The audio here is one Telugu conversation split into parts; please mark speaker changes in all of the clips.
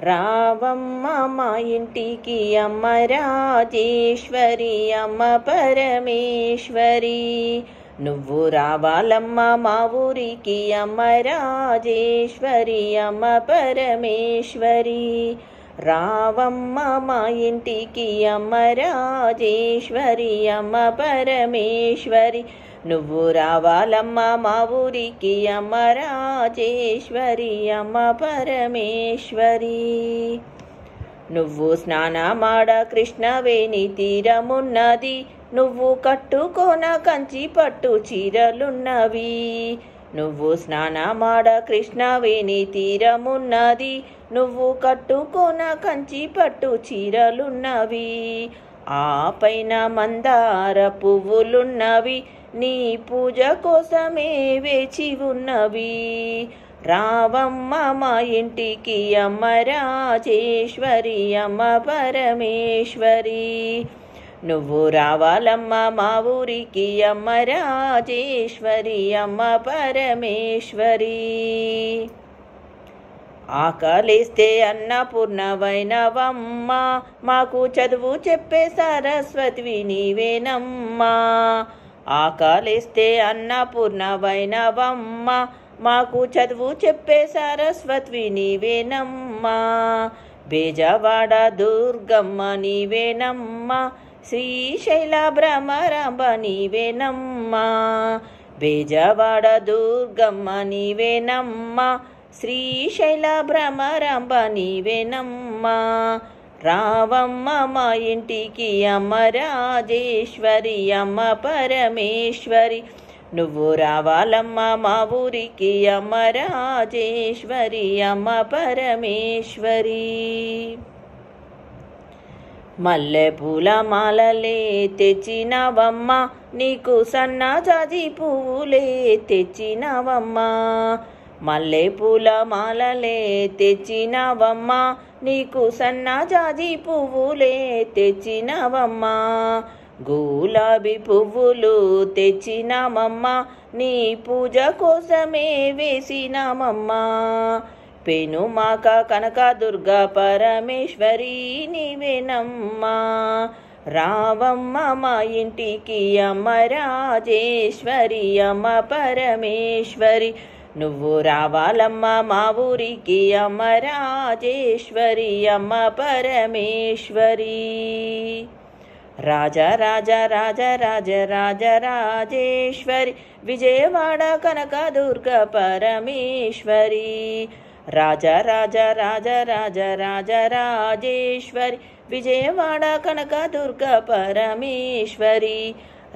Speaker 1: రావమ్మ మా ఇంటికి అమ్మ రాజేశ్వరి అమ్మ పరమేశ్వరి, నువ్వు రావాలమ్మ మా ఊరికి అమ్మ రాజేశ్వరి అమ్మ పరమేశ్వరి. రావమ్మ మా ఇంటికి అమ్మ రాజేశ్వరి అమ్మ పరమేశ్వరి, నువ్వు రావాలమ్మ మా ఊరికి అమ్మ రాజేశ్వరి అమ్మ పరమేశ్వరి. నువ్వు స్నానమాడ కృష్ణవేణి తీరమున్నది, నువ్వు కట్టుకోన కంచి పట్టు చీరలున్నవి. నువ్వు స్నానమాడ కృష్ణవేణి తీరమున్నది, నువ్వు కట్టుకోన కంచి పట్టు చీరలున్నవి. ఆ పైన మందార పువ్వులున్నవి, నీ పూజ కోసమే వేచి ఉన్నవి. రావమ్మ మా ఇంటికి అమ్మ రాజేశ్వరి అమ్మ పరమేశ్వరి, నువ్వు రావాలమ్మ మా ఊరికి అమ్మ రాజేశ్వరి అమ్మ పరమేశ్వరి. ఆకలిస్తే అన్నపూర్ణవైనవమ్మ, మాకు చదువు చెప్పే సరస్వతివి నీవేనమ్మా. ఆకలిస్తే అన్నపూర్ణవైనవమ్మ, మాకు చదువు చెప్పే సరస్వతివి నీవేనమ్మా. బేజవాడ దుర్గమ్మ నీవేనమ్మా, శ్రీశైల భ్రమరాంబ నీవేనమ్మా. బేజవాడ దుర్గమ్మ నీవేనమ్మా, శ్రీశైల భ్రమరాంబ నీవేనమ్మా. రావమ్మ మా ఇంటికి అమ్మ రాజేశ్వరి అమ్మ పరమేశ్వరి, నువ్వు రావాలమ్మ మా ఊరికి అమ్మ రాజేశ్వరి అమ్మ పరమేశ్వరి. మల్లెపూల మాలలే తెచ్చినవమ్మ, నీకు సన్నజాజి పువ్వులే తెచ్చినవమ్మ. మల్లెపూల మాలలే తెచ్చినవమ్మ, నీకు సన్నజాజి పువ్వులే తెచ్చినవమ్మ. గులాబీ పువ్వులు తెచ్చినామమ్మ, నీ పూజ కోసమే వేసినామమ్మ. పెనుమాక కనకదుర్గ పరమేశ్వరి నీవేనమ్మా. రావమ్మ మా ఇంటికి అమ్మ రాజేశ్వరి అమ్మ పరమేశ్వరి, నువ్వు రావాలమ్మ మా ఊరికి అమ్మ రాజేశ్వరి అమ్మ పరమేశ్వరి. రాజ రాజ రాజ రాజ రాజ రాజేశ్వరి, విజయవాడ కనకదుర్గ పరమేశ్వరి. రాజ రాజ రాజ రాజ రాజ రాజేశ్వరి, విజయవాడ కనకదుర్గ పరమేశ్వరి.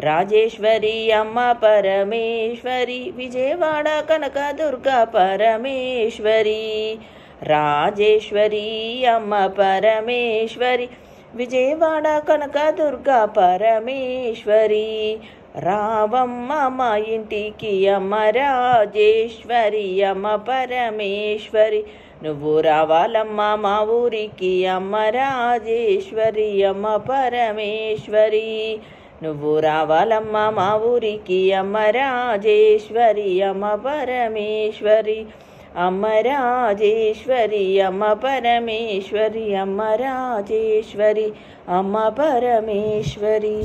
Speaker 1: రాజేశ్వరి అమ్మ పరమేశ్వరి, విజయవాడ కనకదుర్గ పరమేశ్వరి. రాజేశ్వరి అమ్మ పరమేశ్వరి, విజయవాడ కనకదుర్గ పరమేశ్వరి. రావమ్మ మా ఇంటికి అమ్మ రాజేశ్వరి అమ్మ పరమేశ్వరి, నువ్వు రావాలమ్మ మా ఊరికి అమ్మ రాజేశ్వరి అమ్మ పరమేశ్వరి. నువ్వు రావాలమ్మ మా ఊరికి అమ్మ రాజేశ్వరి అమ్మ పరమేశ్వరి. అమ్మ రాజేశ్వరి అమ్మ పరమేశ్వరి అమ్మ రాజేశ్వరి అమ్మ పరమేశ్వరి.